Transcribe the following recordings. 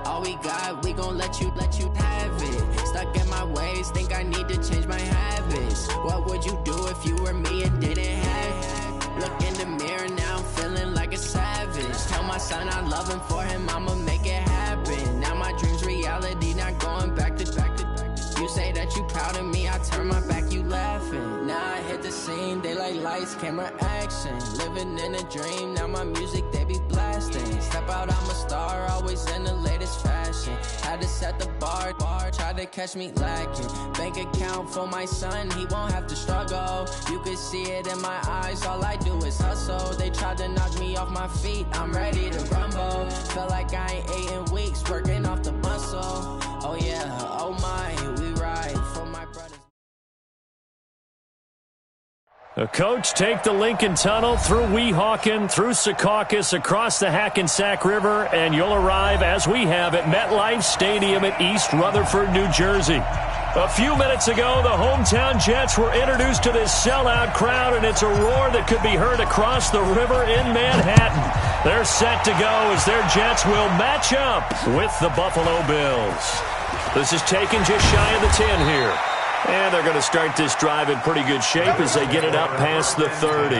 All we got, we gon' let you have it. Stuck in my ways, think I need to change my habits. What would you do if you were me and didn't have it? Look in the mirror now, I'm feeling like a savage. Tell my son I love him, for him I'ma make it happen. Now my dream's reality, not going back to. You say that you proud of me, I turn my back, you laughing. Now I hit the scene, they like lights, camera, action. Living in a dream, now my music, they be blasting. Step out, I'm a star, always in the latest fashion. Had to set the bar, try to catch me lacking. Bank account for my son, he won't have to struggle. You can see it in my eyes, all I do is hustle. They tried to knock me off my feet, I'm ready to rumble. Felt like I ain't ate in weeks, working off the muscle. Oh yeah, oh my, we ride for my brothers. The coach take the Lincoln Tunnel through Weehawken, through Secaucus, across the Hackensack River, and you'll arrive, as we have, at MetLife Stadium at East Rutherford, New Jersey. A few minutes ago, the hometown Jets were introduced to this sellout crowd, and it's a roar that could be heard across the river in Manhattan. They're set to go as their Jets will match up with the Buffalo Bills. This is taken just shy of the 10 here. And they're going to start this drive in pretty good shape as they get it up past the 30.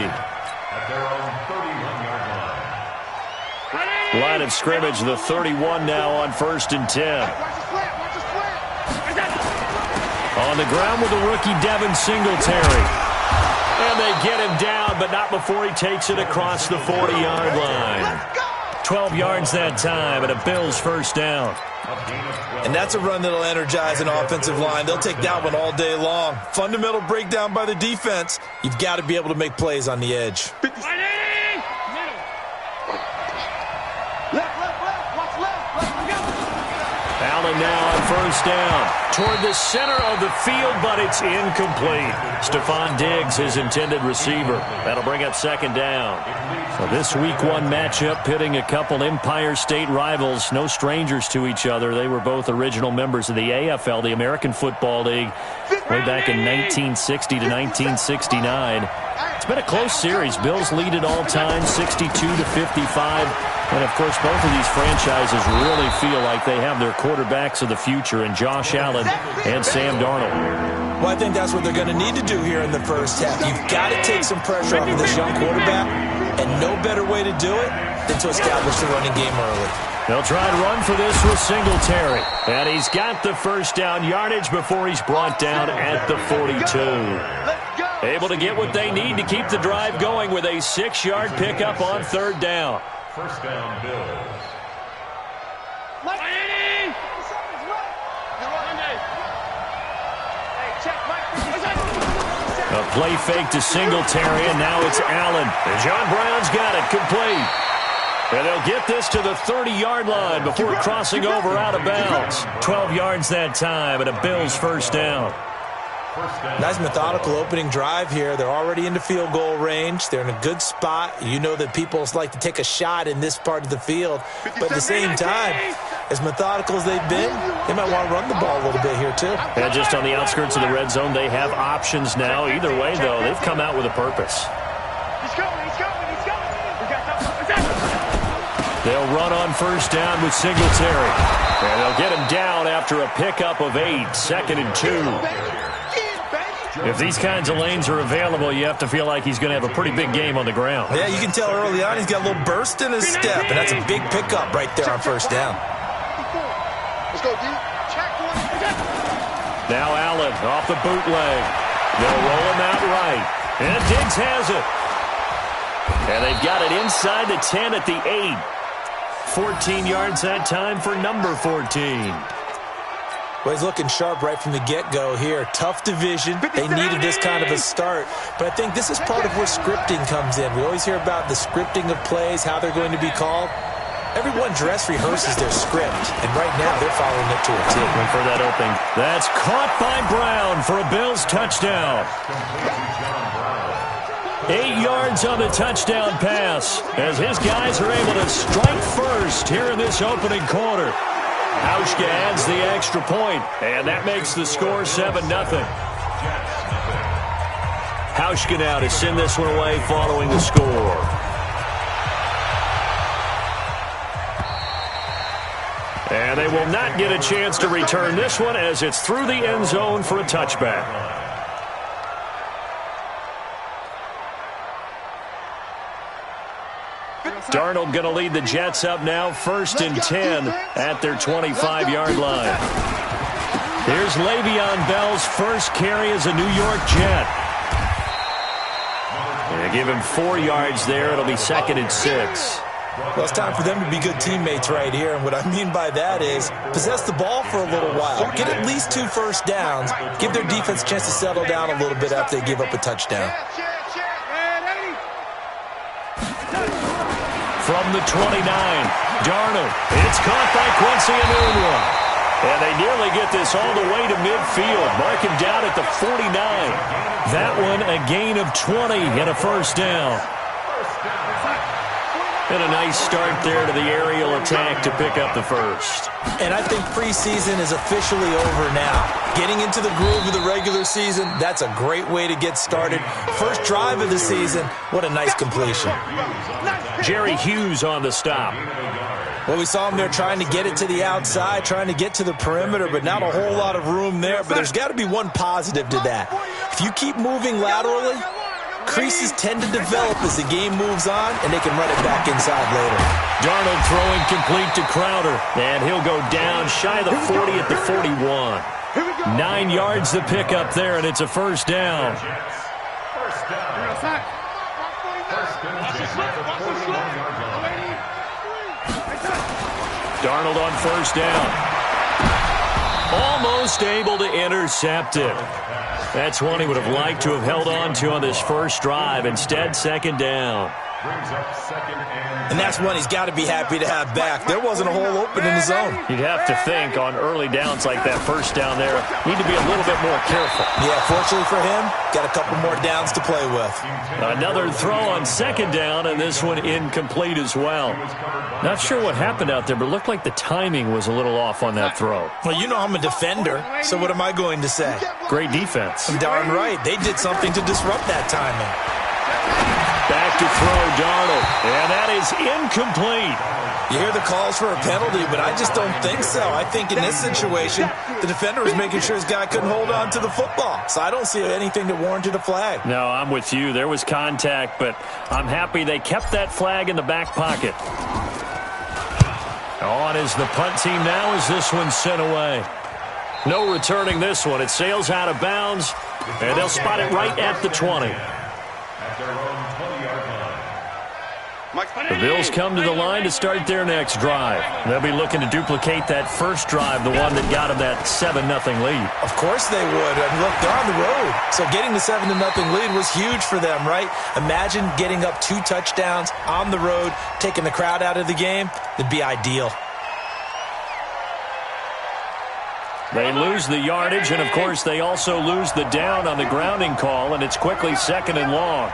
Line of scrimmage, the 31 now on 1st and 10. On the ground with the rookie Devin Singletary. And they get him down, but not before he takes it across the 40-yard line. 12 yards that time, and a Bills first down. And that's a run that'll energize an offensive line. They'll take that one all day long. Fundamental breakdown by the defense. You've got to be able to make plays on the edge. Allen now on first down. Toward the center of the field, but it's incomplete. Stephon Diggs, his intended receiver. That'll bring up second down. So this Week 1 matchup pitting a couple Empire State rivals, no strangers to each other. They were both original members of the AFL, the American Football League, way back in 1960 to 1969. It's been a close series. Bills lead it all time, 62-55. And, of course, both of these franchises really feel like they have their quarterbacks of the future in Josh Allen and Sam Darnold. Well, I think that's what they're going to need to do here in the first half. You've got to take some pressure off of this young quarterback, and no better way to do it than to establish the running game early. They'll try and run for this with Singletary. And he's got the first down yardage before he's brought down at the 42. Able to get what they need to keep the drive going with a 6-yard pickup on third down. First down, Bills. A play fake to Singletary, and now it's Allen. And John Brown's got it complete. And they'll get this to the 30-yard line before crossing over out of bounds. 12 yards that time, and a Bills first down. Nice methodical opening drive here. They're already into field goal range. They're in a good spot. You know that people like to take a shot in this part of the field. But at the same time, as methodical as they've been, they might want to run the ball a little bit here too. And just on the outskirts of the red zone, they have options now. Either way, though, they've come out with a purpose. They'll run on first down with Singletary. And they'll get him down after a pickup of 8, 2nd and 2. If these kinds of lanes are available, you have to feel like he's going to have a pretty big game on the ground. Yeah, you can tell early on he's got a little burst in his step, and that's a big pickup right there on first down. Let's go, D. Now Allen off the bootleg. They'll roll him out right. And Diggs has it. And they've got it inside the 10 at the 8. 14 yards that time for number 14. Well, he's looking sharp right from the get-go here. Tough division. They needed this kind of a start. But I think this is part of where scripting comes in. We always hear about the scripting of plays, how they're going to be called. Everyone dress rehearses their script, and right now they're following it to a T. Went for that opening. That's caught by Brown for a Bills touchdown. 8 yards on the touchdown pass as his guys are able to strike first here in this opening quarter. HuGHe adds the extra point, and that makes the score 7-0. HuGHe now to send this one away following the score. And they will not get a chance to return this one as it's through the end zone for a touchback. Darnold going to lead the Jets up now, 1st and 10 at their 25-yard line. Here's Le'Veon Bell's first carry as a New York Jet. They give him 4 yards there. It'll be 2nd and 6. Well, it's time for them to be good teammates right here, and what I mean by that is possess the ball for a little while, get at least 2 first downs, give their defense a chance to settle down a little bit after they give up a touchdown. From the 29, Darnold. It's caught by Quincy Enunwa. And they nearly get this all the way to midfield. Mark him down at the 49. That one a gain of 20 and a first down. And a nice start there to the aerial attack to pick up the first. And I think preseason is officially over now. Getting into the groove of the regular season, that's a great way to get started. First drive of the season, what a nice completion. Jerry Hughes on the stop. Well, we saw him there trying to get it to the outside, trying to get to the perimeter, but not a whole lot of room there. But there's got to be one positive to that. If you keep moving laterally, creases tend to develop as the game moves on, and they can run it back inside later. Darnold throwing complete to Crowder, and he'll go down shy of the 40 at the 41. 9 yards to pick up there, and it's a first down. Darnold on first down. Almost able to intercept it. That's one he would have liked to have held on to on this first drive. Instead, 2nd down. And that's one he's got to be happy to have back. There wasn't a hole open in the zone. You'd have to think on early downs like that first down there, need to be a little bit more careful. Yeah, fortunately for him, got a couple more downs to play with. Another throw on 2nd down, and this one incomplete as well. Not sure what happened out there, but it looked like the timing was a little off on that throw. Well, you know I'm a defender, so what am I going to say? Great defense. Darn right. They did something to disrupt that timing. Back to throw, Darnold, and that is incomplete. You hear the calls for a penalty, but I just don't think so. I think in this situation, the defender was making sure his guy couldn't hold on to the football. So I don't see anything that warranted a flag. No, I'm with you. There was contact, but I'm happy they kept that flag in the back pocket. On is the punt team now as this one's sent away. No returning this one. It sails out of bounds, and they'll spot it right at the 20. The Bills come to the line to start their next drive. They'll be looking to duplicate that first drive, the one that got them that 7-0 lead. Of course they would. And look, they're on the road. So getting the 7-0 lead was huge for them, right? Imagine getting up 2 touchdowns on the road, taking the crowd out of the game. It'd be ideal. They lose the yardage, and, of course, they also lose the down on the grounding call, and it's quickly 2nd and long.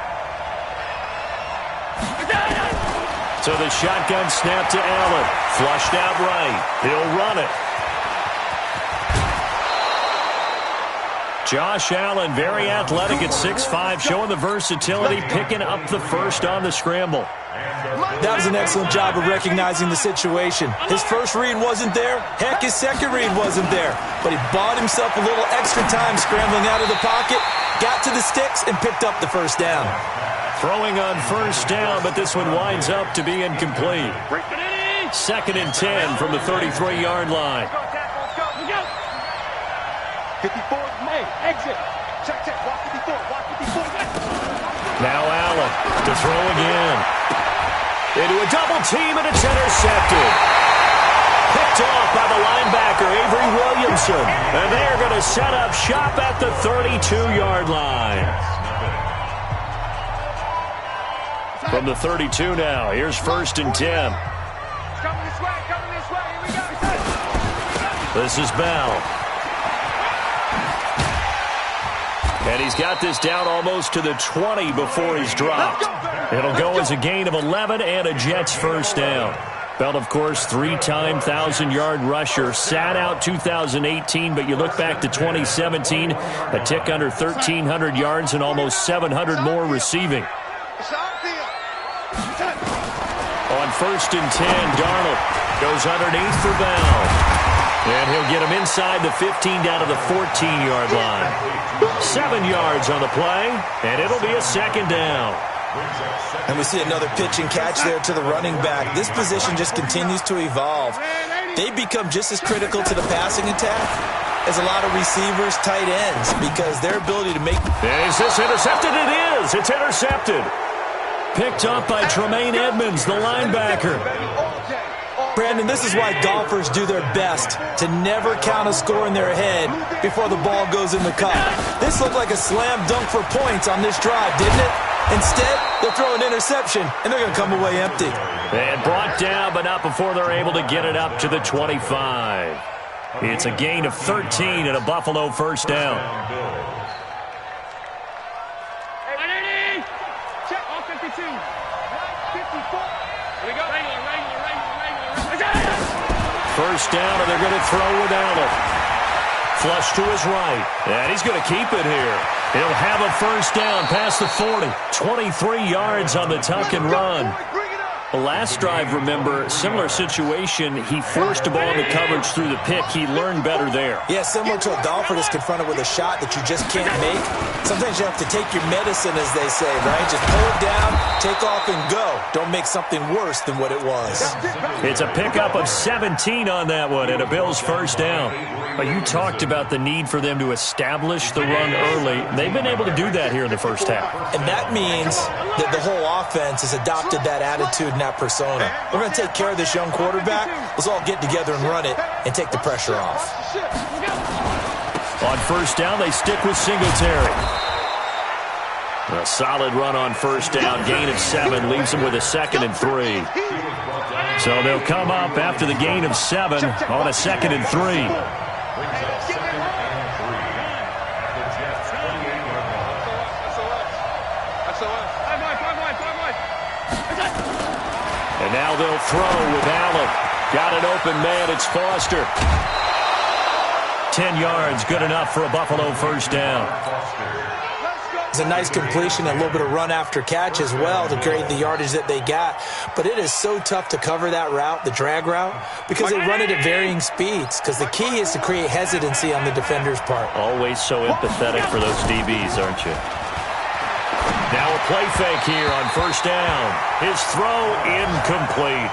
So the shotgun snap to Allen. Flushed out right. He'll run it. Josh Allen, very athletic at 6'5", showing the versatility, picking up the first on the scramble. That was an excellent job of recognizing the situation. His first read wasn't there. Heck, his second read wasn't there. But he bought himself a little extra time scrambling out of the pocket, got to the sticks, and picked up the first down. Throwing on first down, but this one winds up to be incomplete. 2nd and 10 from the 33-yard line. 54, May, exit. Check, walk 54, walk 54. Now Allen to throw again. Into a double team, and it's intercepted. Picked off by the linebacker, Avery Williamson. And they're going to set up shop at the 32-yard line. From the 32 now, here's 1st and 10. This is Bell. And he's got this down almost to the 20 before he's dropped. It'll go as a gain of 11 and a Jets first down. Bell, of course, three-time 1,000-yard rusher. Sat out 2018, but you look back to 2017, a tick under 1,300 yards and almost 700 more receiving. On 1st and 10, Darnold goes underneath for Bell. And he'll get him inside the 15 down to the 14-yard line. 7 yards on the play, and it'll be a second down. And we see another pitch and catch there to the running back. This position just continues to evolve. They become just as critical to the passing attack as a lot of receivers, tight ends, because their ability to make... Is this intercepted? It is. It's intercepted. Picked up by Tremaine Edmonds, the linebacker. Brandon, this is why golfers do their best to never count a score in their head before the ball goes in the cup. This looked like a slam dunk for points on this drive, didn't it? Instead, they'll throw an interception, and they're going to come away empty. And brought down, but not before they're able to get it up to the 25. It's a gain of 13 and a Buffalo first down. Check all 52. 54. Here we go. First down, and they're going to throw with Allen. Flush to his right. And he's going to keep it here. He'll have a first down past the 40. 23 yards on the tuck and run. The last drive, remember, similar situation. He forced a ball into coverage through the pick. He learned better there. Yeah, similar to a golfer that's confronted with a shot that you just can't make. Sometimes you have to take your medicine, as they say, right? Just pull it down, take off, and go. Don't make something worse than what it was. It's a pickup of 17 on that one, and a Bills first down. But you talked about the need for them to establish the run early. They've been able to do that here in the first half. And that means that the whole offense has adopted that attitude and that persona. We're going to take care of this young quarterback. Let's all get together and run it and take the pressure off. On first down, they stick with Singletary. A solid run on first down. Gain of 7 leaves them with a 2nd and 3. So they'll come up after the gain of 7 on a 2nd and 3. And now they'll throw with Allen. Got an open man. It's Foster. 10 yards, good enough for a Buffalo first down. It's a nice completion and a little bit of run after catch as well to create the yardage that they got. But it is so tough to cover that route, the drag route, because they run it at varying speeds. Because the key is to create hesitancy on the defender's part. Always so empathetic for those DBs, aren't you? Now a play fake here on first down. His throw incomplete.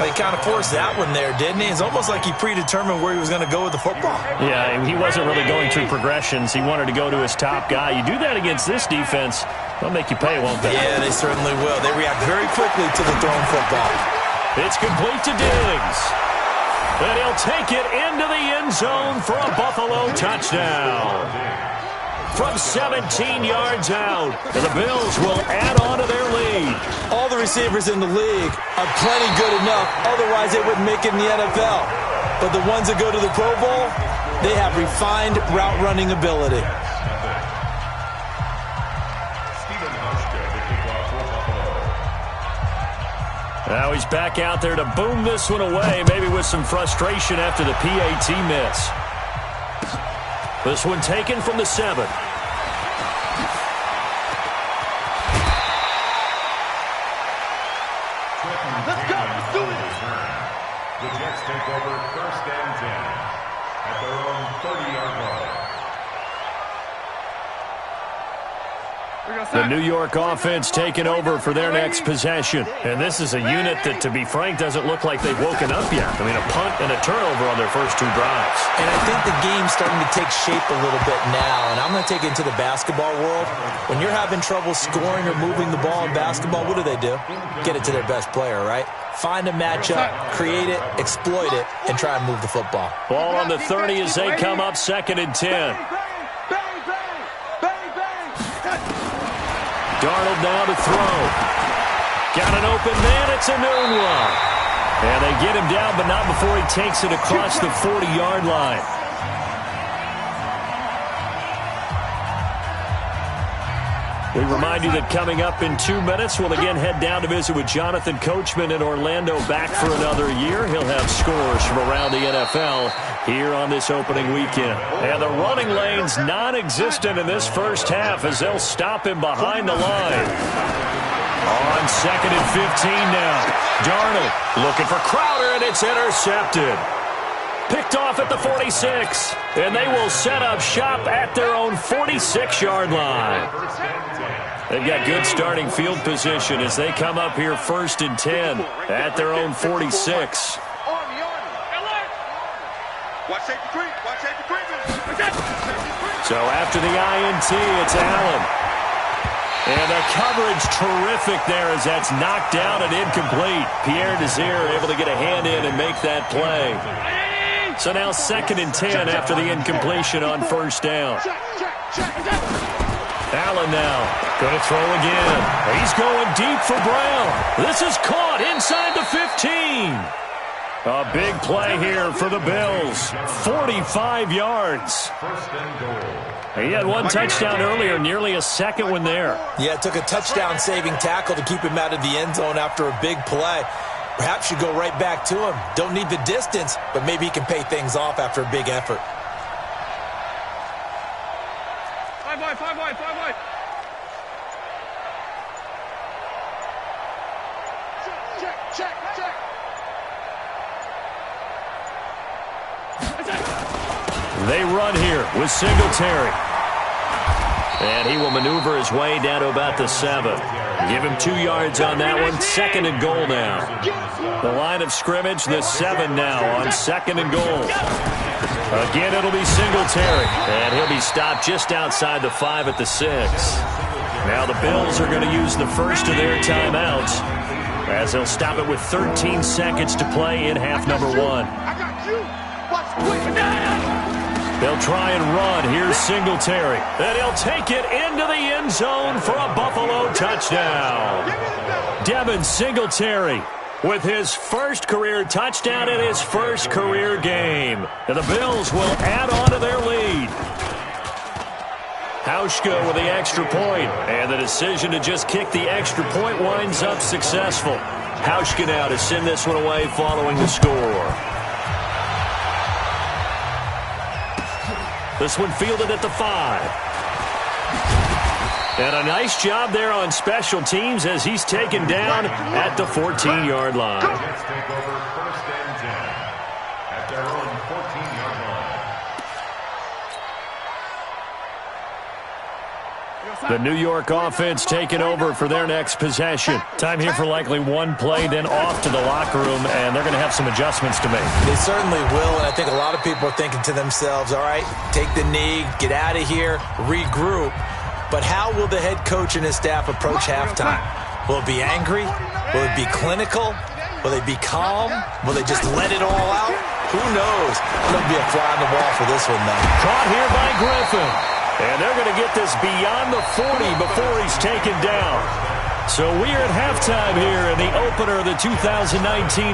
Well, he kind of forced that one there, didn't he? It's almost like he predetermined where he was going to go with the football. Yeah, he wasn't really going through progressions. He wanted to go to his top guy. You do that against this defense, they'll make you pay, won't they? Yeah, they certainly will. They react very quickly to the thrown football. It's complete to Diggs. And he'll take it into the end zone for a Buffalo touchdown. From 17 yards out, and the Bills will add on to their lead. All the receivers in the league are plenty good enough, otherwise they wouldn't make it in the NFL. But the ones that go to the Pro Bowl, they have refined route running ability. Now he's back out there to boom this one away, maybe with some frustration after the PAT miss. This one taken from the 7. Let's go. Let's do it. The Jets take over 1st and 10 at their own 30-yard line. The New York offense taking over for their next possession. And this is a unit that, to be frank, doesn't look like they've woken up yet. I mean, a punt and a turnover on their first 2 drives. And I think the game's starting to take shape a little bit now. And I'm going to take it into the basketball world. When you're having trouble scoring or moving the ball in basketball, what do? Get it to their best player, right? Find a matchup, create it, exploit it, and try and move the football. Ball on the 30 as they come up 2nd and 10. Darnold now to throw. Got an open man. It's a new one. And they get him down, but not before he takes it across the 40-yard line. We remind you that coming up in 2 minutes, we'll again head down to visit with Jonathan Coachman in Orlando, back for another year. He'll have scores from around the NFL here on this opening weekend. And the running lane's non-existent in this first half as they'll stop him behind the line. On 2nd and 15 now. Darnold looking for Crowder, and it's intercepted. Picked off at the 46, and they will set up shop at their own 46-yard line. They've got good starting field position as they come up here 1st and 10 at their own 46. So after the INT, it's Allen. And the coverage terrific there as that's knocked down and incomplete. Pierre Desir able to get a hand in and make that play. So now 2nd and 10 after the incompletion on 1st down. Allen now going to throw again. He's going deep for Brown. This is caught inside the 15. A big play here for the Bills. 45 yards. He had one touchdown earlier, nearly a second one there. Yeah, it took a touchdown-saving tackle to keep him out of the end zone after a big play. Perhaps you go right back to him. Don't need the distance, but maybe he can pay things off after a big effort. Five wide. Check. They run here with Singletary. And he will maneuver his way down to about the 7. Give him 2 yards on that one. 2nd and goal now. The line of scrimmage, the 7 now on 2nd and goal. Again, it'll be Singletary. And he'll be stopped just outside the 5 at the 6. Now the Bills are going to use the first of their timeouts as they'll stop it with 13 seconds to play in half number 1. They'll try and run. Here's Singletary. And he'll take it into the end zone for a Buffalo touchdown. Devin Singletary with his first career touchdown in his first career game. And the Bills will add on to their lead. HuGHeSFaMiLY with the extra point. And the decision to just kick the extra point winds up successful. HuGHeSFaMiLY now to send this one away following the score. This one fielded at the 5. And a nice job there on special teams as he's taken down at the 14-yard line. Jets take over 1st and 10 at their own 14-yard line. The New York offense taking over for their next possession. Time here for likely one play, then off to the locker room, and they're going to have some adjustments to make. They certainly will, and I think a lot of people are thinking to themselves, all right, take the knee, get out of here, regroup. But how will the head coach and his staff approach halftime? Will it be angry? Will it be clinical? Will they be calm? Will they just let it all out? Who knows? It'll be a fly on the wall for this one, though. Caught here by Griffin. And they're going to get this beyond the 40 before he's taken down. So we're at halftime here in the opener of the 2019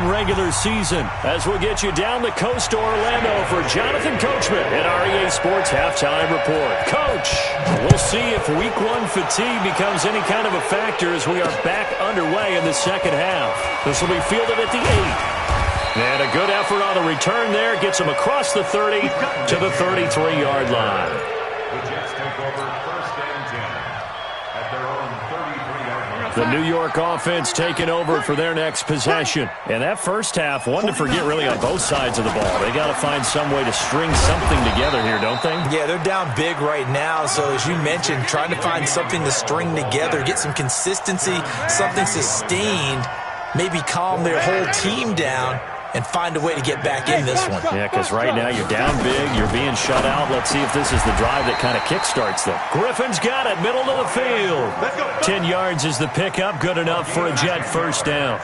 regular season as we'll get you down the coast to Orlando for Jonathan Coachman at our EA Sports Halftime Report. Coach, we'll see if Week 1 fatigue becomes any kind of a factor as we are back underway in the second half. This will be fielded at the 8. And a good effort on the return there gets him across the 30 to the 33-yard line. The Jets take over 1st and 10 at their own 33-yard line. The New York offense taking over for their next possession. And that first half, one to forget really on both sides of the ball. They got to find some way to string something together here, don't they? Yeah, they're down big right now. So as you mentioned, trying to find something to string together, get some consistency, something sustained, maybe calm their whole team down and find a way to get back in this one. Yeah, because right now you're down big, you're being shut out. Let's see if this is the drive that kind of kickstarts them. Griffin's got it, middle of the field. 10 yards is the pickup, good enough for a Jet first down.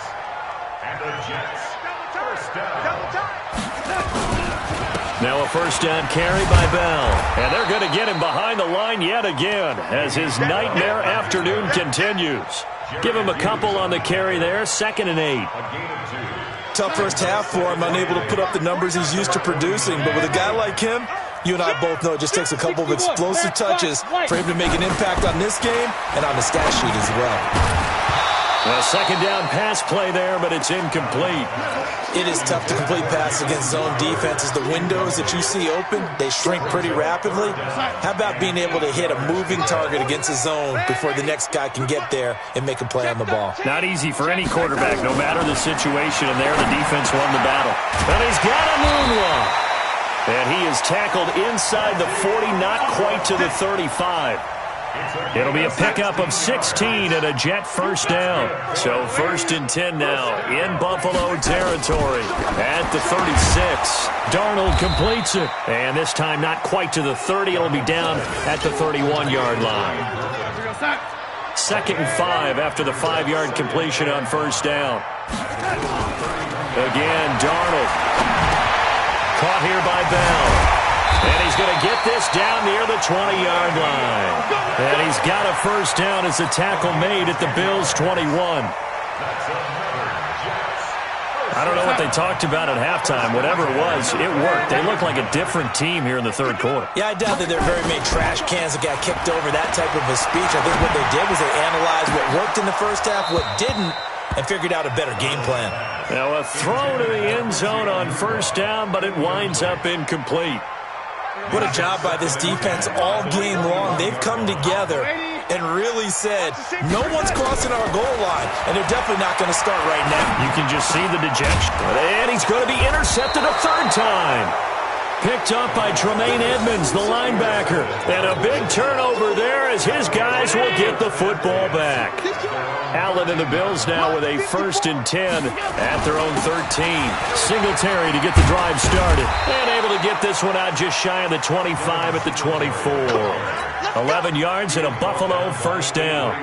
And the Jets first down. Now a first down carry by Bell. And they're going to get him behind the line yet again as his nightmare afternoon continues. Give him a couple on the carry there, 2nd and 8. A gain of 2. tough first half for him, unable to put up the numbers he's used to producing. But with a guy like him, you and I both know it just takes a couple of explosive touches for him to make an impact on this game and on the stat sheet as well. A second down pass play there, but it's incomplete. It is tough to complete passes against zone defenses. The windows that you see open, they shrink pretty rapidly. How about being able to hit a moving target against a zone before the next guy can get there and make a play on the ball? Not easy for any quarterback, no matter the situation, and there the defense won the battle. And he's got a moonwalk. And he is tackled inside the 40, not quite to the 35. It'll be a pickup of 16 and a Jet first down. So 1st and 10 now in Buffalo territory at the 36. Darnold completes it. And this time not quite to the 30. It'll be down at the 31-yard line. 2nd and 5 after the 5-yard completion on first down. Again, Darnold. Caught here by Bell. And he's going to get this down near the 20-yard line. And he's got a first down as a tackle made at the Bills' 21. I don't know what they talked about at halftime. Whatever it was, it worked. They look like a different team here in the third quarter. Yeah, I doubt that there are very many trash cans that got kicked over that type of a speech. I think what they did was they analyzed what worked in the first half, what didn't, and figured out a better game plan. Now a throw to the end zone on first down, but it winds up incomplete. What a job by this defense all game long. They've come together and really said, no one's crossing our goal line, and they're definitely not going to start right now. You can just see the dejection. And he's going to be intercepted a third time. Picked up by Tremaine Edmonds, the linebacker. And a big turnover there as his guys will get the football back. Allen and the Bills now with a 1st and 10 at their own 13. Singletary to get the drive started. And able to get this one out just shy of the 25 at the 24. 11 yards and a Buffalo first down.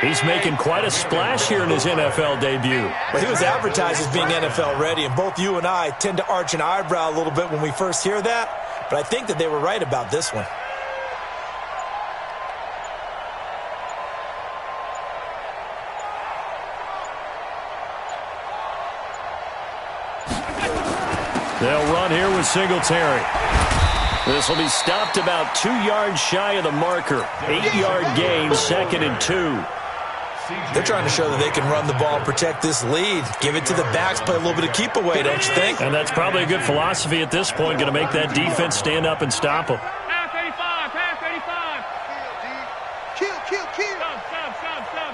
He's making quite a splash here in his NFL debut. Well, he was advertised as being NFL ready, and both you and I tend to arch an eyebrow a little bit when we first hear that, but I think that they were right about this one. They'll run here with Singletary. This will be stopped about 2 yards shy of the marker. 8-yard gain, 2nd and 2. They're trying to show that they can run the ball, protect this lead, give it to the backs, play a little bit of keep away, don't you think? And that's probably a good philosophy at this point, going to make that defense stand up and stop them. Pass 85, pass 85. Kill.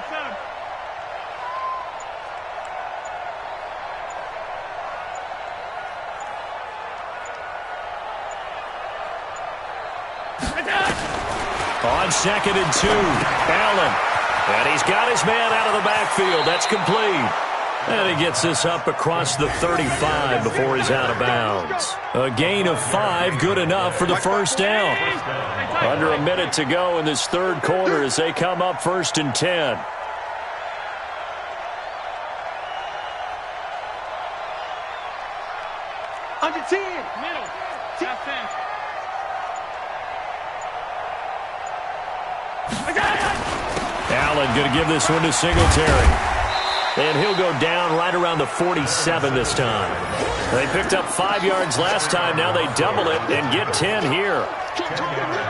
Sub. On 2nd and 2, Allen. And he's got his man out of the backfield. That's complete. And he gets this up across the 35 before he's out of bounds. A gain of 5, good enough for the first down. Under a minute to go in this third quarter as they come up 1st and 10. Under 10. Middle. Top 10. Allen going to give this one to Singletary. And he'll go down right around the 47 this time. They picked up 5 yards last time. Now they double it and get 10 here.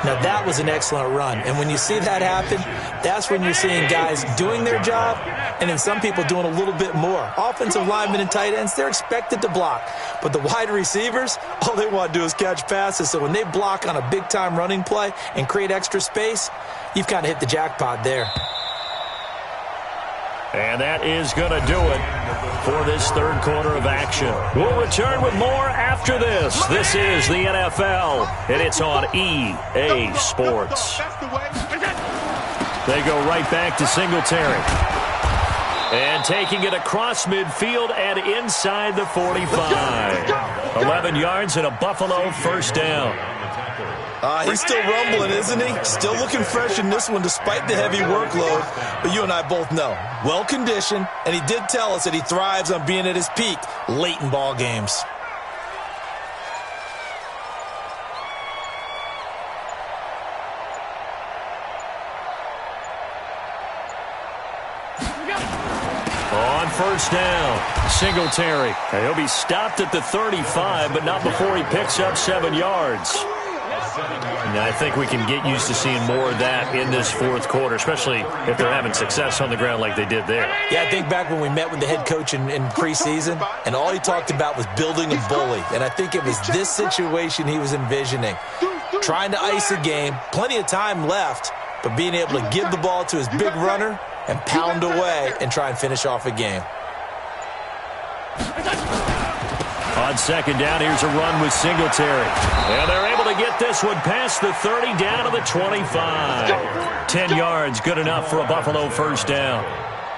Now that was an excellent run. And when you see that happen, that's when you're seeing guys doing their job and then some people doing a little bit more. Offensive linemen and tight ends, they're expected to block. But the wide receivers, all they want to do is catch passes. So when they block on a big-time running play and create extra space, you've kind of hit the jackpot there. And that is going to do it for this third quarter of action. We'll return with more after this. This is the NFL, and it's on EA Sports. They go right back to Singletary. And taking it across midfield and inside the 45. 11 yards and a Buffalo first down. He's still rumbling, isn't he? Still looking fresh in this one despite the heavy workload. But you and I both know, well-conditioned, and he did tell us that he thrives on being at his peak late in ball games. On first down, Singletary. He'll be stopped at the 35, but not before he picks up 7 yards. Now, I think we can get used to seeing more of that in this fourth quarter, especially if they're having success on the ground like they did there. Yeah, I think back when we met with the head coach in preseason, and all he talked about was building a bully. And I think it was this situation he was envisioning. Trying to ice a game, plenty of time left, but being able to give the ball to his big runner and pound away and try and finish off a game. On second down, here's a run with Singletary. And they're able to get this one past the 30 down to the 25. 10 yards, good enough for a Buffalo first down.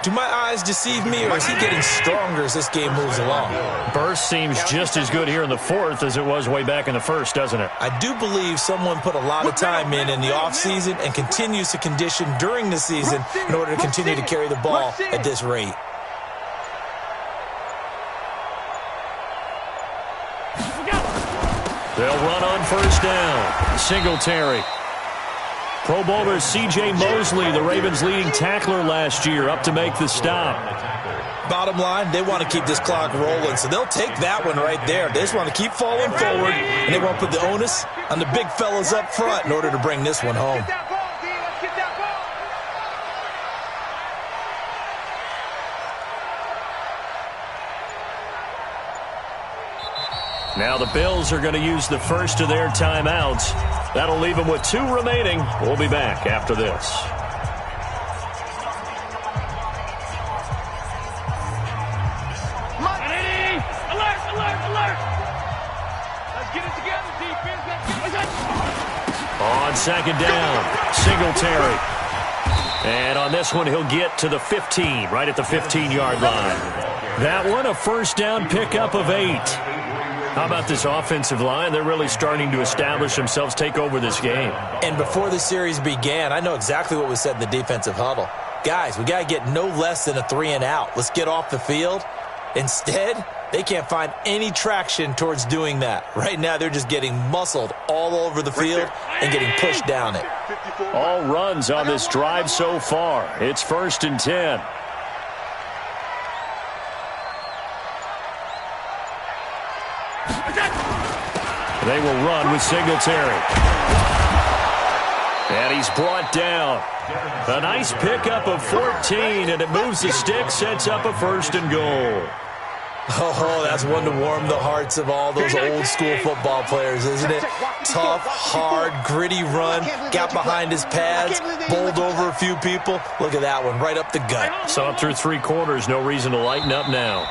Do my eyes deceive me, or is he getting stronger as this game moves along? Burst seems just as good here in the fourth as it was way back in the first, doesn't it? I do believe someone put a lot of time in the offseason and continues to condition during the season in order to continue to carry the ball at this rate. They'll run on first down. Singletary. Pro Bowler C.J. Mosley, the Ravens' leading tackler last year, up to make the stop. Bottom line, they want to keep this clock rolling, so they'll take that one right there. They just want to keep falling forward, and they won't put the onus on the big fellas up front in order to bring this one home. Now the Bills are going to use the first of their timeouts. That'll leave them with 2 remaining. We'll be back after this. Alert, alert, alert! Let's get it together, defense. On second down, Singletary. And on this one, he'll get to the 15, right at the 15-yard line. That one, a first down pickup of 8. How about this offensive line? They're really starting to establish themselves, take over this game. And before the series began, I know exactly what was said in the defensive huddle. Guys, we got to get no less than a 3-and-out. Let's get off the field. Instead, they can't find any traction towards doing that. Right now, they're just getting muscled all over the field and getting pushed down it. All runs on this drive so far. It's 1st and 10. They will run with Singletary. And he's brought down. A nice pickup of 14, and it moves the stick, sets up a 1st and goal. Oh, that's one to warm the hearts of all those old-school football players, isn't it? Tough, hard, gritty run, got behind his pads, bowled over a few people. Look at that one, right up the gut. So up through 3 quarters, no reason to lighten up now.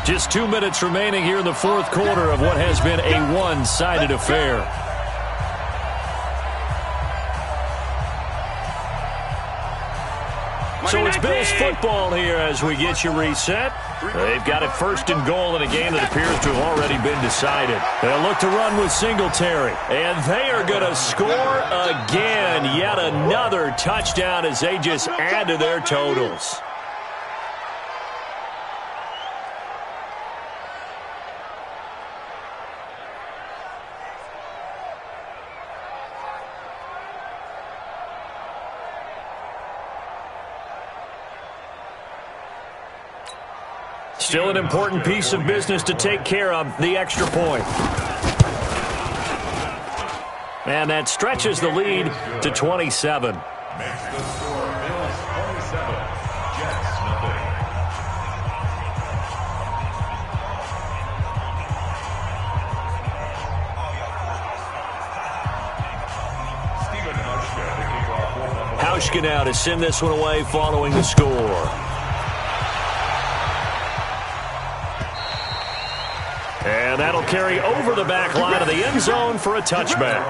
Just 2 minutes remaining here in the fourth quarter of what has been a one-sided affair. So it's Bills football here as we get you reset. They've got it 1st and goal in a game that appears to have already been decided. They'll look to run with Singletary. And they are going to score again. Yet another touchdown as they just add to their totals. Still an important piece of business to take care of, the extra point. And that stretches the lead to 27. Makes the score Bills 27, Jets nothing. Stephen Hauschka to kick off for Buffalo. Hauschka now to send this one away following the score. And that'll carry over the back line of the end zone for a touchback.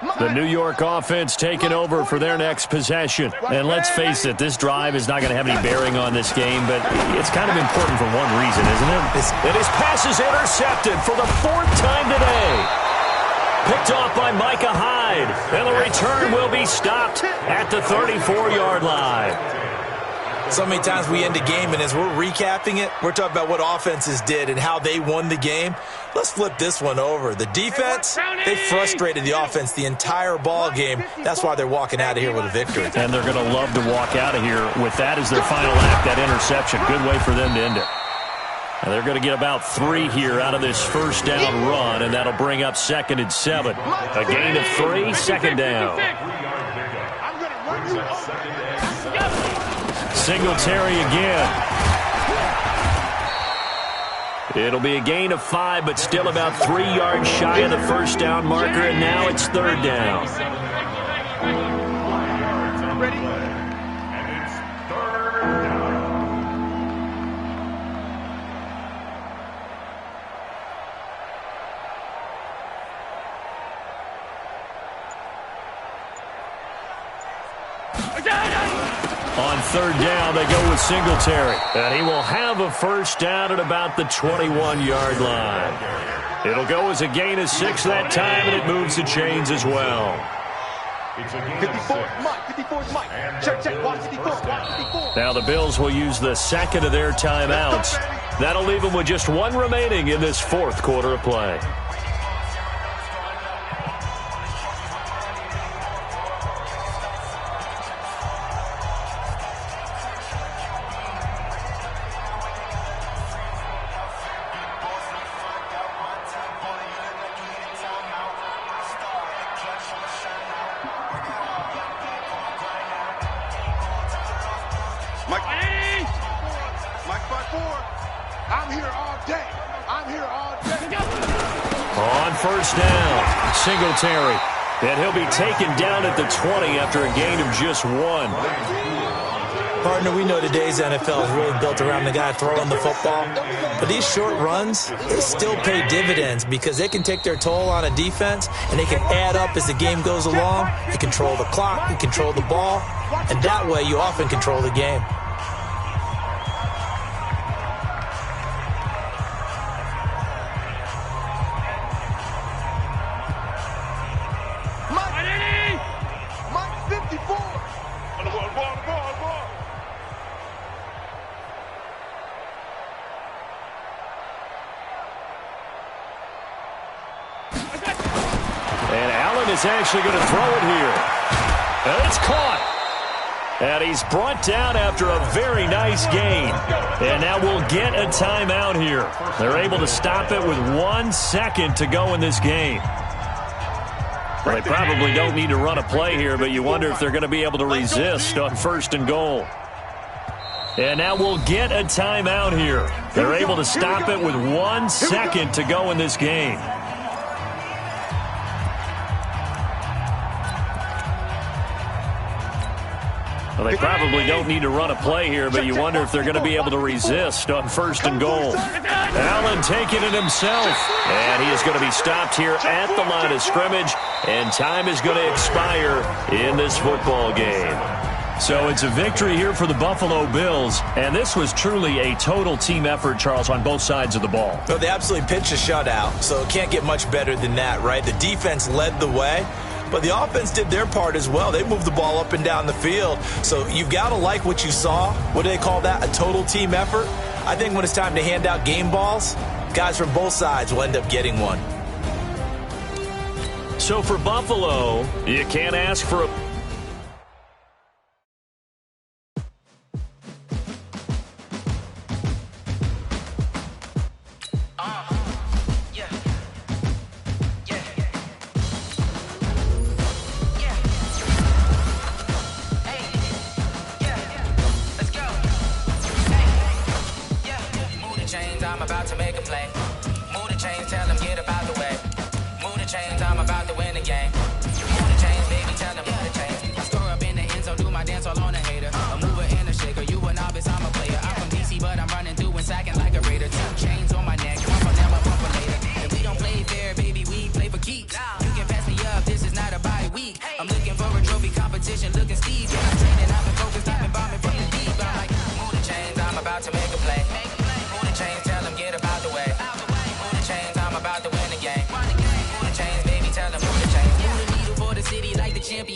25-yard line. The New York offense taking over for their next possession. And let's face it, this drive is not going to have any bearing on this game, but it's kind of important for one reason, isn't it? And his pass is intercepted for the 4th time today. Picked off by Micah Hyde. And the return will be stopped at the 34-yard line. So many times we end a game, and as we're recapping it, we're talking about what offenses did and how they won the game. Let's flip this one over. The defense, they frustrated the offense the entire ball game. That's why they're walking out of here with a victory. And they're going to love to walk out of here with that as their final act, that interception. Good way for them to end it. And they're going to get about 3 here out of this first down run, and that'll bring up 2nd and 7. A gain of 3, 2nd down. Singletary again. It'll be a gain of 5, but still about 3 yards shy of the first down marker, and now it's 3rd down. Ready? And it's 3rd down. On 3rd down, they go with Singletary. And he will have a first down at about the 21-yard line. It'll go as a gain of 6 that time, and it moves the chains as well. 54, Mike. 54 Mike. Check. Watch 54. Watch 54. Now the Bills will use the 2nd of their timeouts. That'll leave them with just 1 remaining in this 4th quarter of play. Singletary, and he'll be taken down at the 20 after a gain of just 1. Partner, we know today's NFL is really built around the guy throwing the football, but these short runs, they still pay dividends because they can take their toll on a defense, and they can add up as the game goes along. You control the clock, you control the ball, and that way you often control the game. Is actually going to throw it here. And it's caught. And he's brought down after a very nice gain. And now we'll get a timeout here. They're able to stop it with 1 second to go in this game. Well, they probably don't need to run a play here, but you wonder if they're going to be able to resist on 1st and goal. And now we'll get a timeout here. They're able to stop it with 1 second to go in this game. Well, they probably don't need to run a play here, but you wonder if they're going to be able to resist on 1st and goal. Allen taking it himself, and he is going to be stopped here at the line of scrimmage, and time is going to expire in this football game. So it's a victory here for the Buffalo Bills, and this was truly a total team effort, Charles, on both sides of the ball. Well, they absolutely pitched a shutout, so it can't get much better than that, right? The defense led the way, but the offense did their part as well. They moved the ball up and down the field, so you've got to like what you saw. What do they call that? A total team effort? I think when it's time to hand out game balls, guys from both sides will end up getting one. So for Buffalo, you can't ask for a... Move the chains, I'm about to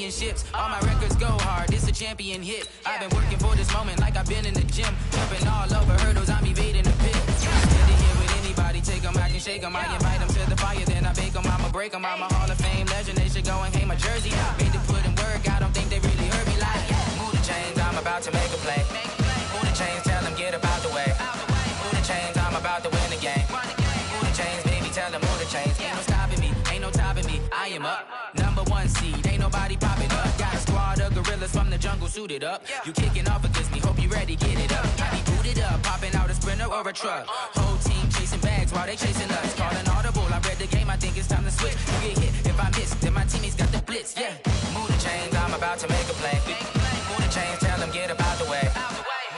championships. All my records go hard, this a champion hit. I've been working for this moment like I've been in the gym. Jumping all over hurdles, I'm evading the pit. Steady here with anybody, take them, I can shake them. I invite them to the fire, then I bake them, I'ma break them. I'm a Hall of Fame legend, they should go and hang my jersey. Made to put in work, I don't think they really heard me like. Move the chains, I'm about to make a play. Move the chains, tell them get up out the way. Move the chains, I'm about to win the game. Move the chains, baby, tell them move the chains. Ain't no stopping me, ain't no topping me. I am up, #1 seed, ain't nobody popping up. Got a squad of gorillas from the jungle suited up. You kicking off against me, hope you ready, get it up. I be booted up, popping out a sprinter or a truck. Whole team chasing bags while they chasing us. Calling audible, I read the game, I think it's time to switch. You get hit, if I miss, then my teammates got the blitz, yeah. Move the chains, I'm about to make a play. Move the chains, tell them get up out the way.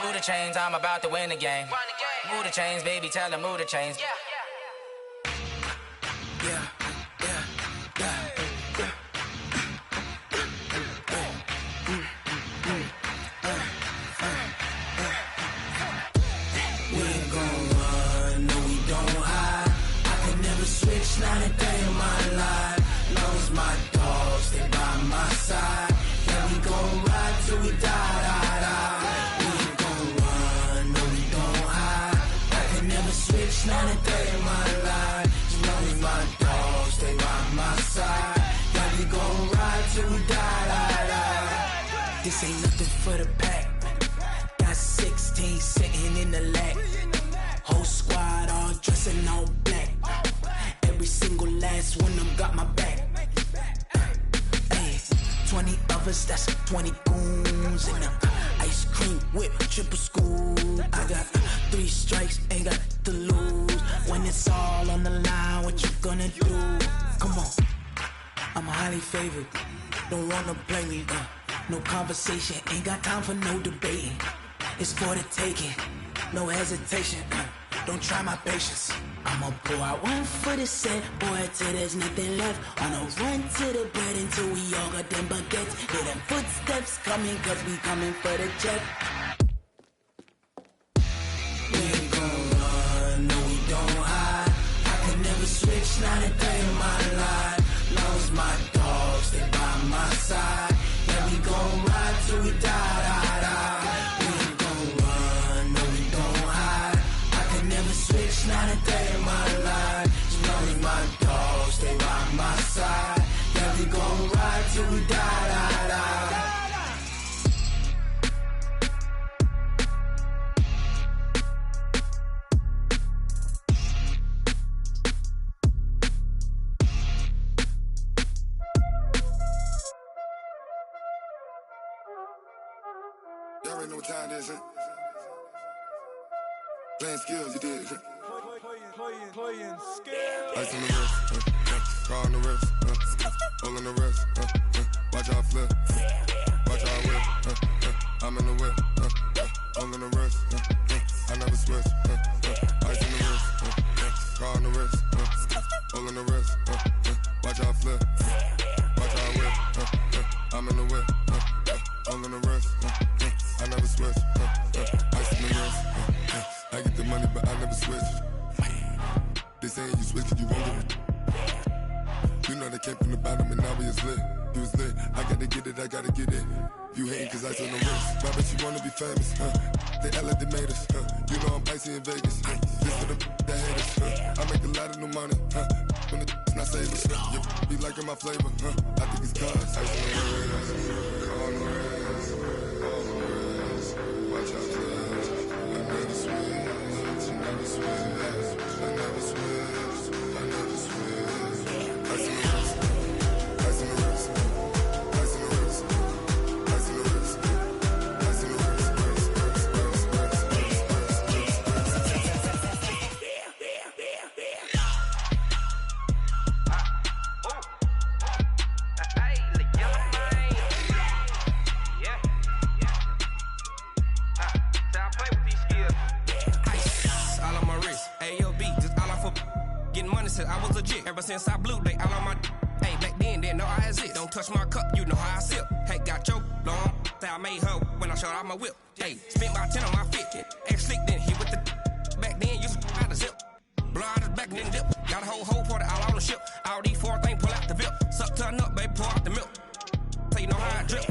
Move the chains, I'm about to win the game. Move the chains, baby, tell them move the chains. Yeah. Switch, not a day in my life. Long as my dogs, they by my side. Yeah, we gon' ride till we die. We ain't gon' run, no, we don't hide. I can never switch, not a day in my life. As long as my dogs, they by my side. Yeah, we gon' ride till we die. This ain't nothing for the pack. Got 16 sitting in the lap. Whole squad all dressing all black. Every single last one of them got my back. 20 of us, that's 20 goons in them. Ice cream whip, triple scoop. I got 3 strikes, ain't got to lose. When it's all on the line, what you gonna do? Come on, I'm highly favored. Don't wanna play me, no conversation, ain't got time for no debating. It's for the taking, no hesitation. Don't try my patience. I'ma pour out one for the set, boy, till there's nothing left. On a run to the bread until we all got them baguettes. Hear them footsteps coming, cause we coming for the jet. We ain't gon' run, no, we don't hide. I can never switch, not a day in my life. Long as my dogs, they by my side. Yeah, we gon' ride till we die. We ain't gon' run, no, we don't hide. I can never switch, not a day in my life. As long as my dogs, they by my side. Yeah, we gon' ride till we die. Y'all already know what time it is, huh? Playing skills, you did. Playing skills. Ice on the wrist, car on the wrist, hole in the wrist, watch out flip, watch out whip, I'm in the whip, hole in the wrist, I never switch, ice on the wrist, car on the wrist, hole in the wrist, watch out flip, watch out whip, I'm in the whip, hole in the wrist, I never switch, ice on the wrist, I get the money but I never switch. They saying you switch, you won't get it. You know they came from the bottom and now we is lit. You was lit, I gotta get it, I gotta get it. You hating cause I on the wrist. Why bet you wanna be famous, They Ella they made us, You know I'm icy in Vegas, This for the that hate us, I make a lot of new money, When the not savers, You be liking my flavor, I think it's cause ice on the wrist, on the wrist, on the wrist. Watch out, please. I never switch, I never switch. I never switch, I never switch. Ice in the wrist, ice in the wrist, ice in the wrist, ice in the wrist, ice in the wrist, I was legit ever since I blew they all on my hey back then didn't know I exist. Don't touch my cup, you know how I sip. Hey, got your long say I made her when I showed out my whip. Hey, spent about 10 on my fit. Ex slick then hit with the back then used to out the zip. Blow out his back then dip. Got a whole party all on the ship. All these 4 things pull out the VIP. Suck turn up, baby, pour out the milk. you know how I drip.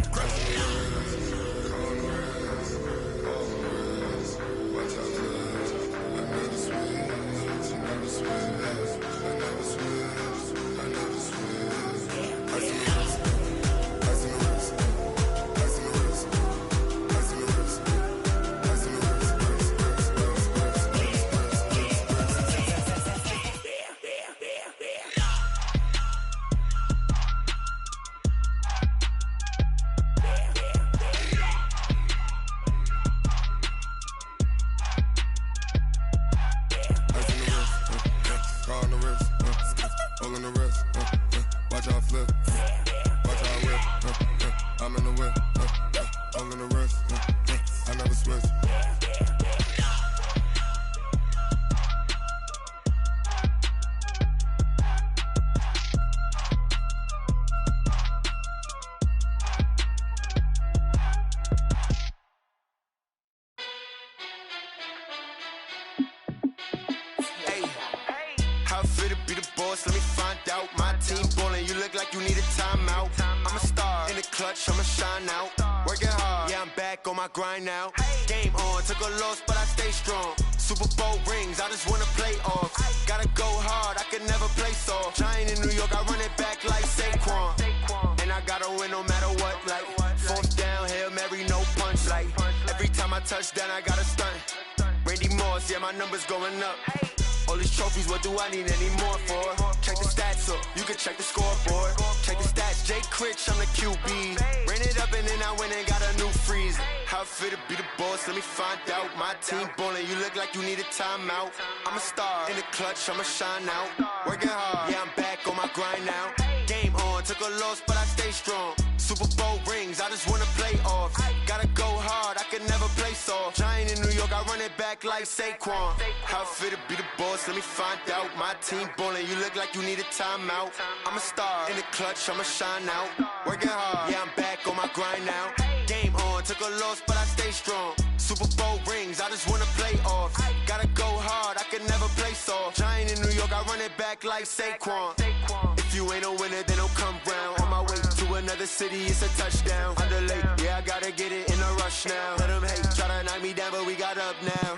Grind now, game on, took a loss, but I stay strong. Super Bowl rings, I just wanna play off. Gotta go hard, I can never play soft. Giant in New York, I run it back like Saquon. And I gotta win no matter what, like fourth down, Hail Mary, no punch. Like every time I touch down, I gotta stunt. Randy Moss, yeah, my numbers going up. All these trophies, what do I need any more for? Check the stats up, you can check the scoreboard. Check the stats, Jay Critch, I'm the QB. Ran it up and then I went and got a new freeze. How I feel to be the boss, let me find out. My team ballin', you look like you need a timeout. I'm a star, in the clutch, I'ma shine out. Working hard, yeah, I'm back on my grind now. Game on, took a loss, but I stay strong. Super Bowl rings, I just wanna play off. Gotta go hard, I can never play soft. Giant in New York, I run it back like Saquon. How I feel to be the boss, let me find out. My team ballin', you look like you need a timeout. I'm a star, in the clutch, I'ma shine out. Working hard, yeah, I'm back on my grind now. Game on, took a loss, but I stay strong. Super Bowl rings, I just wanna play off. Gotta go hard, I can never play soft. Giant in New York, I run it back like Saquon. If you ain't a winner, then don't come round. On my way to another city, it's a touchdown. Underlay, yeah, I gotta get it in a rush now. Let them hate, try to knock me down, but we got up now.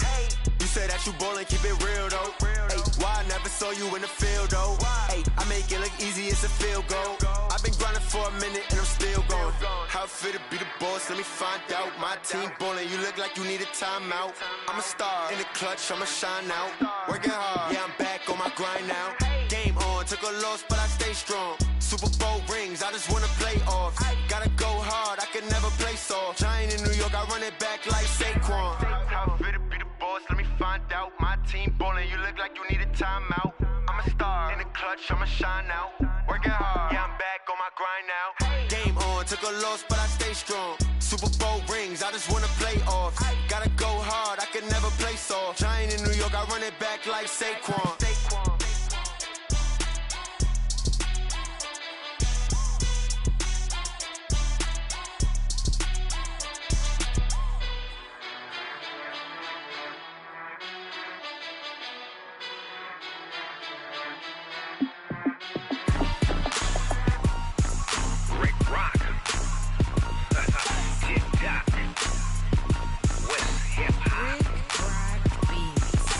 You say that you ballin', keep it real though. Hey, why I never saw you in the field though? Hey, I make it look easy, it's a field goal. I've been grinding for a minute and I'm still going. How I feel to be the boss, let me find out. My team ballin', you look like you need a timeout. I'm a star, in the clutch, I'ma shine out. Working hard, yeah, I'm back on my grind now. Game on, took a loss, but I stay strong. Super Bowl rings, I just wanna play off. Gotta go hard, I can never play soft. Giant in New York, I run it back like Saquon. How I feel to be the boss, let me find out. My team ballin', you look like you need a timeout. I'm a star, in the clutch, I'ma shine out. Working hard, yeah, I'm back on my grind now. Game on, took a loss, but I stay strong. Super Bowl rings, I just wanna play off. Gotta go hard, I can never play soft. Giant in New York, I run it back like Saquon.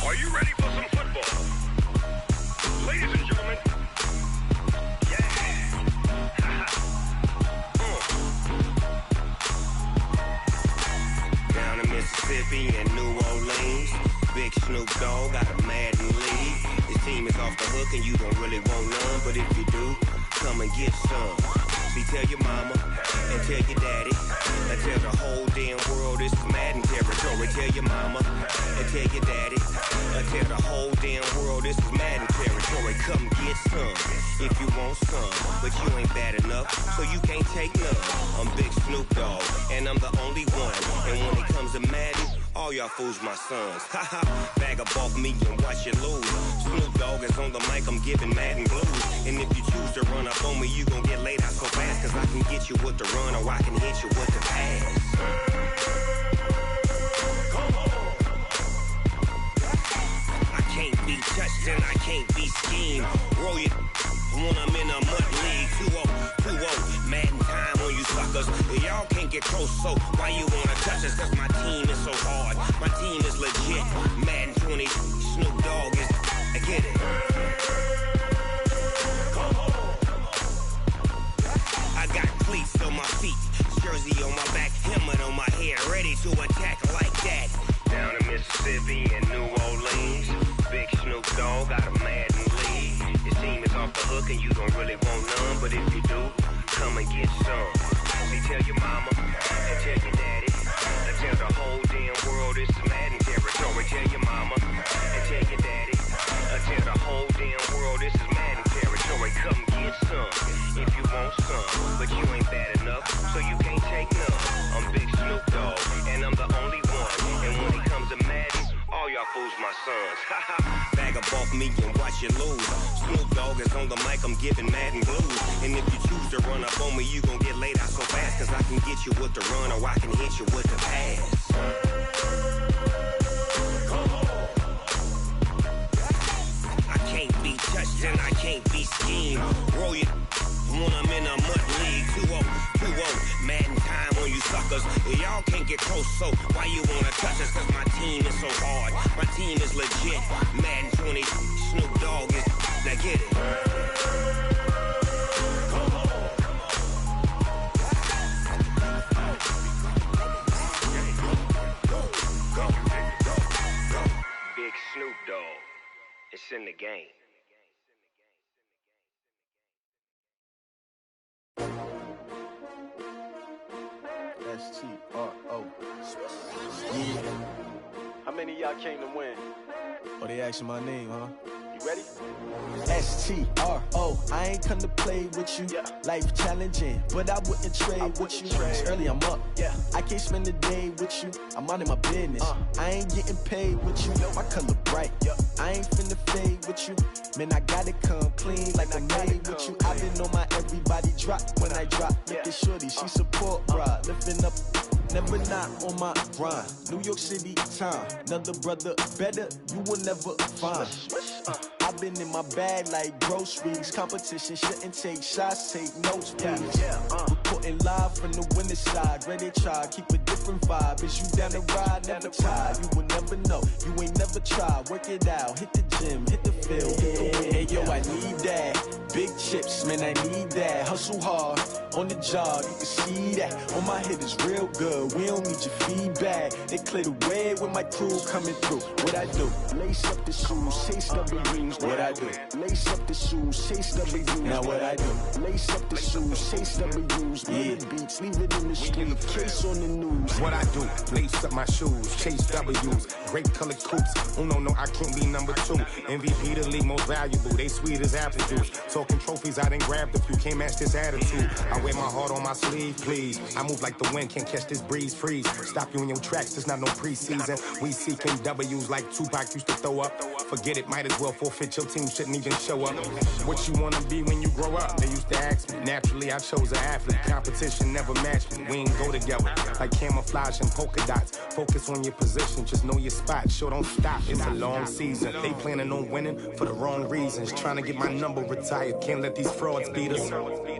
Are you ready for some football? Ladies and gentlemen, yeah. Down in Mississippi and New Orleans, Big Snoop Dogg got a Madden league. His team is off the hook and you don't really want none, but if you do, come and get some. See, tell your mama and tell your daddy and tell the whole damn world this is Madden territory. Tell your mama and tell your daddy and tell the whole damn world this is Madden territory. Come get some if you want some, but you ain't bad enough, so you can't take none. I'm Big Snoop Dogg and I'm the only one. And when it comes to Madden, all y'all fools my sons. Haha, bag up off me and watch you lose. Snoop Dogg is on the mic, I'm giving Madden blues. And if you choose to run up on me, you gon' get laid out so fast. Cause I can get you with the run or I can hit you with the pass. Come on. I can't be touched and I can't be schemed. Roll it when I'm in a mud league. 2-0, 2-0. Madden time when you suck get close, so why you wanna touch us? Cause my team is so hard. My team is legit. Madden 20, Snoop Dogg is, I get it. I got cleats on my feet, jersey on my back, helmet on my head, ready to attack like that. Down in Mississippi and New Orleans, big Snoop Dogg got a Madden lead. Your team is off the hook and you don't really want none, but if you do, come and get some. See, tell your mama and tell your daddy, and tell the whole damn world it's Madden territory. Tell your mama and tell your daddy, and tell the whole damn world this is Madden territory. Come get some if you want some, but you ain't bad enough, so you can't take none. I'm Big Snoop Dogg, and I'm the only one. And when it comes to Madden, all y'all fools my sons. Bag up off me and watch you lose. Snoop Dogg is on the mic, I'm giving Madden blues. And if you choose to run up on me, you gon' get laid out so fast. Cause I can get you with the run or I can hit you with the pass. I can't be touched and I can't be schemed. Roll you when I'm in a mud league. 2-0, Madden time on you suckers. Y'all can't get close, so why you wanna touch us? Cause my team is so hard. My team is legit. Madden 20, Snoop Dogg is, now get it. Big Snoop Dogg, it's in the game. S-T-R-O. Yeah. How many of y'all came to win? Oh, they asking my name, huh? You ready? S-T-R-O. I ain't come to play with you. Yeah. Life challenging, but I wouldn't trade with you. It's early, I'm up. Yeah. I can't spend the day with you. I'm minding my business. I ain't getting paid with you. My color bright. Yeah. I ain't finna fade with you. Man, I gotta come clean like I'm made with you. I've been on my everybody drop when I drop. Look at shorty, she support ride. Lifting up, never not on my grind. New York City time. Another brother better, you will never find. I've been in my bag like groceries. Competition shouldn't take shots, take notes, please. Reporting live from the winning side. Ready to try, keep a different vibe. Is you down the ride, never tired. You will never know, you ain't never tried. Work it out, hit the gym, hit the field, hit the wind. Hey yo, I need that. Big chips, man, I need that. Hustle hard, on the job, you can see that. On my head is real good, we don't need your feedback. They clear the way with my crew coming through. What I do? Lace up the shoes, chase W's. What I do? Lace up the shoes, chase W's. Now what I do? Lace up the shoes, chase W's. Yeah. Beats, leave it in the street, case on the news. What I do? Lace up my shoes, chase W's. Great colored coops. Oh no, I can't be number 2. MVP the league most valuable. They sweet as apple juice. Talking trophies, I didn't grab the few. Can't match this attitude. I wear my heart on my sleeve, please. I move like the wind, can't catch this breeze, freeze. Stop you in your tracks, there's not no preseason. We seeking W's like Tupac used to throw up. Forget it, might as well forfeit. Your team shouldn't even show up. What you wanna be when you grow up? They used to ask me. Naturally, I chose an athlete. Competition never matched me. We ain't go together like camouflage and polka dots. Focus on your position, just know your spot. Sure, don't stop. It's a long season. They planning on winning for the wrong reasons. Trying to get my number retired. Can't let these frauds beat us.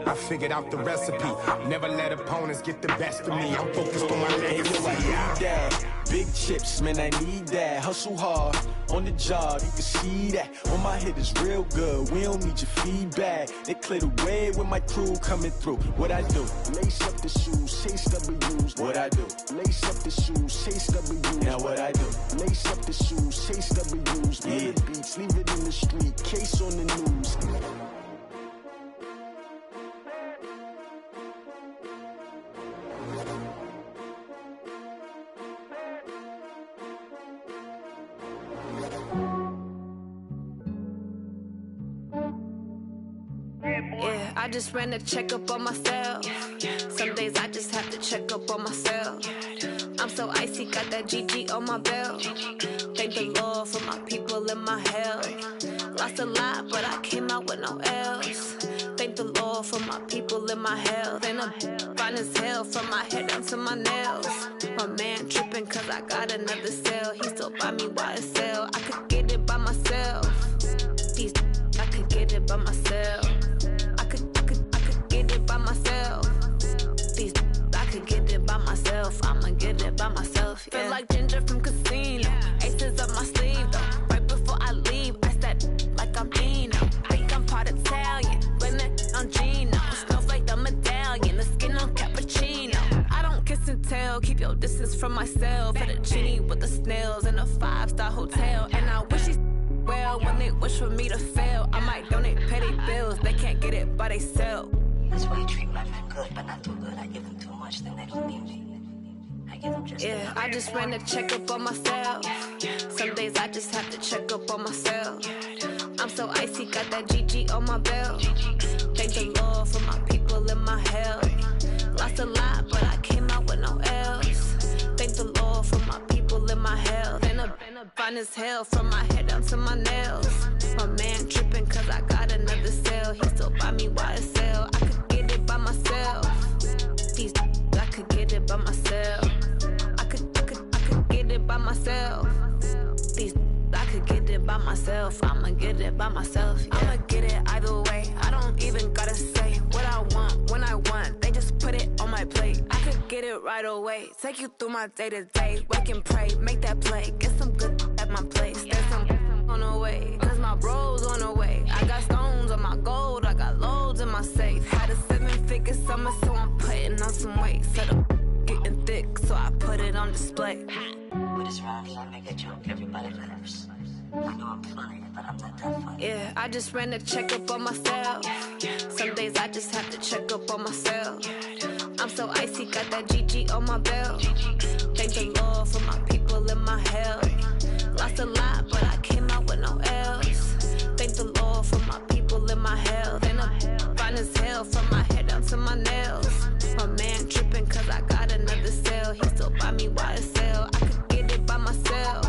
I figured out the recipe. Never let opponents get the best of me. I'm focused on my legacy. Big chips, man, I need that. Hustle hard, on the job, you can see that. On my head is real good, we don't need your feedback. They clear the way with my crew coming through. What I do? Lace up the shoes, chase W's. What I do? Lace up the shoes, chase W's. Now what I do? Lace up the shoes, chase W's. Yeah. Beats, leave it in the street, case on the news. Yeah, I just ran a checkup on myself. Some days I just have to check up on myself. I'm so icy, got that GG on my belt. Thank the Lord for my people and my health. Lost a lot, but I came out with no else. Thank the Lord for my people and my health. And I'm fine as hell from my head down to my nails. My man tripping cause I got another cell. He still buy me YSL. I could get it by myself. These I could get it by myself. I could get it by myself. These I could get it by myself, I'ma get it by myself. Yeah. Feel like Ginger from Casino, aces up my sleeve though. Right before I leave, I said like I'm Eno. Think I'm part Italian, blame it on Gino. Snowflake the medallion, the skin on cappuccino. I don't kiss and tell, keep your distance from myself. Fettuccine with the snails in a 5-star hotel. And I wish these well when they wish for me to fail. I might donate petty bills, they can't get it by they sell. That's why you treat my men good, but not too good. I give them too much, then they don't need me. I give them just yeah, I just ran a checkup on myself. Some days I just have to check up on myself. I'm so icy, got that GG on my belt. Thank the Lord for my people in my health. Lost a lot, but I came out with no else. Thank the Lord for my people in my health. And a fine as hell from my head down to my nails. My man tripping cause I got another sale. He still buy me YSL. I could get it by myself. These I could get it by myself. I could get it by myself. These I could get it by myself. I'ma get it by myself. Yeah. I'ma get it either way. I don't even gotta say what I want when I want. They just put it on my plate. I could get it right away. Take you through my day to day. Wake and pray, make that play. Get some good at my place. There's some on the way. Cause my bros on the way. I got stones on my gold. I got loads in my safe. Had a 7-figure summer, so I'm putting on some weight. Set up getting thick, so I put it on display. With this round here, I make a joke, everybody laughs. I know I'm funny, but I'm not that funny. Yeah, I just ran a checkup on myself. Some days I just have to check up on myself. I'm so icy, got that GG on my belt. Thank the Lord for my people in my health. Lost a lot, but I came out with no else. Thank the Lord for my people in my health. And I'm fine as hell from my head down to my nails. My man tripping cause I got another sale. He still buy me YSL. I could get it by myself.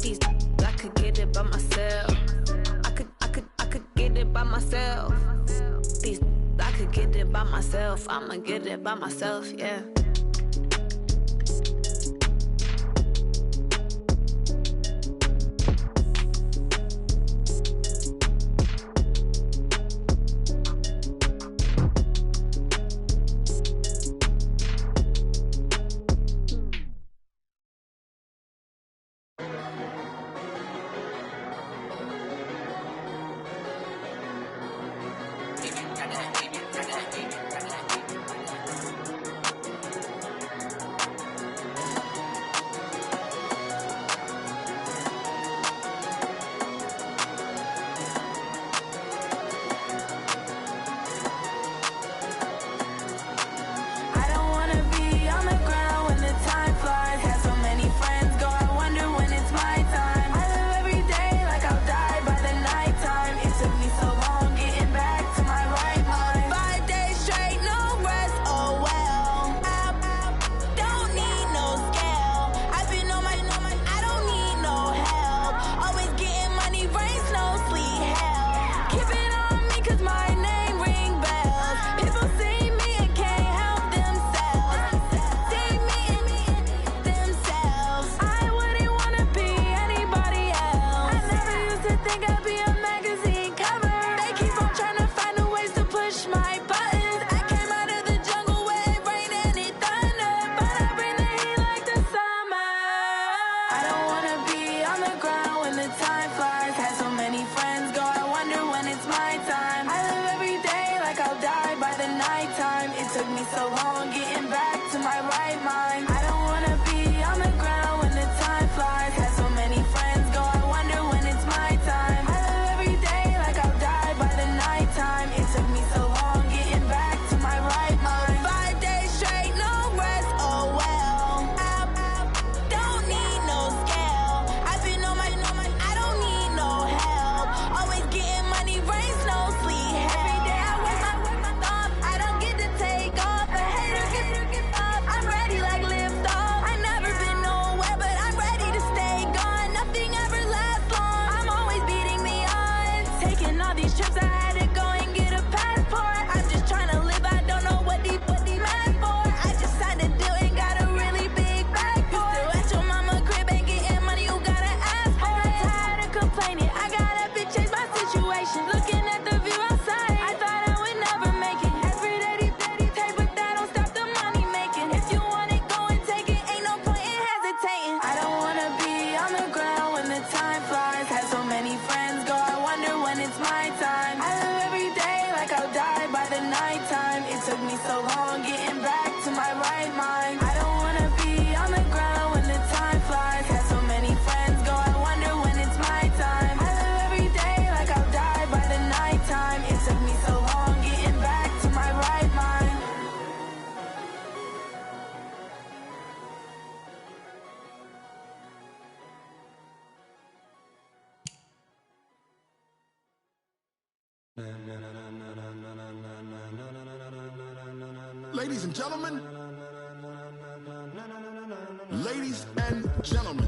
These I could get it by myself. I could get it by myself. These I could get it by myself. I'ma get it by myself, yeah. it's my time. I live every day like I'll die by the nighttime. It took me so long getting back to my right mind. I don't wanna be on the ground when the time flies. Had so many friends go, I wonder when it's my time. I live every day like I'll die by the nighttime. It took me so long getting back to my right mind. Ladies and gentlemen, ladies and gentlemen,